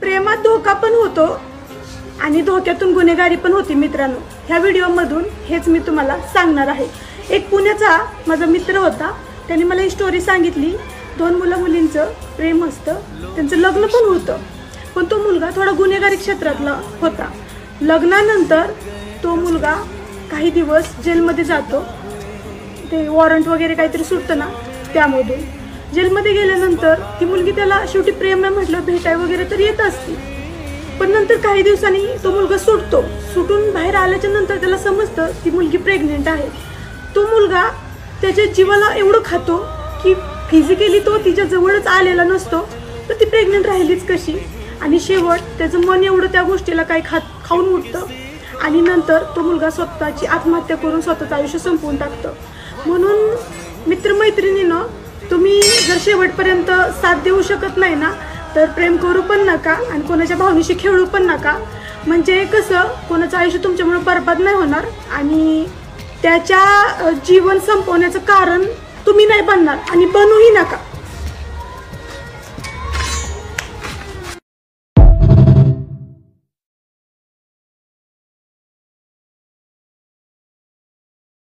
प्रेमात धोका पण होतो आणि धोक्यातून गुन्हेगारी पण होती मित्रांनो। ह्या व्हिडिओमधून हेच मी तुम्हाला सांगणार आहे। एक पुण्याचा माझा मित्र होता, त्याने मला ही स्टोरी सांगितली। 2 मुलं मुलींचं प्रेम असतं, त्यांचं लग्न पण होतं, पण तो मुलगा थोडा गुन्हेगारी क्षेत्रातला होता। लग्नानंतर तो मुलगा काही दिवस जेलमध्ये जातो, ते वॉरंट वगैरे काहीतरी सुटतं ना त्यामधून। जेलमध्ये गेल्यानंतर ती मुलगी त्याला शेवटी प्रेम आहे म्हटलं भेटाय वगैरे तर येत असते, पण नंतर काही दिवसांनी तो मुलगा सुटून बाहेर आल्याच्या नंतर त्याला समजतं ती मुलगी प्रेग्नेंट आहे। तो मुलगा त्याच्या जीवाला एवढं खातो की फिजिकली तो तिच्या जवळच आलेला नसतो, तर ती प्रेग्नेंट राहिलीच कशी। आणि शेवट त्याचं मन एवढं त्या गोष्टीला काही खाऊन उठतं आणि नंतर तो मुलगा स्वतःची आत्महत्या करून स्वतःचं आयुष्य संपवून टाकतं। म्हणून मित्रमैत्रिणींनो, तुम्ही जर शेवटपर्यंत साथ देऊ शकत नाही ना, तर प्रेम करू पण नका आणि कोणाच्या भावनेशी खेळू पण नका। म्हणजे कसं कोणाचं आयुष्य तुमच्यामुळे बरबाद नाही होणार आणि त्याच्या जीवन संपवण्याचं कारण तुम्ही नाही बनणार आणि बनूही नका।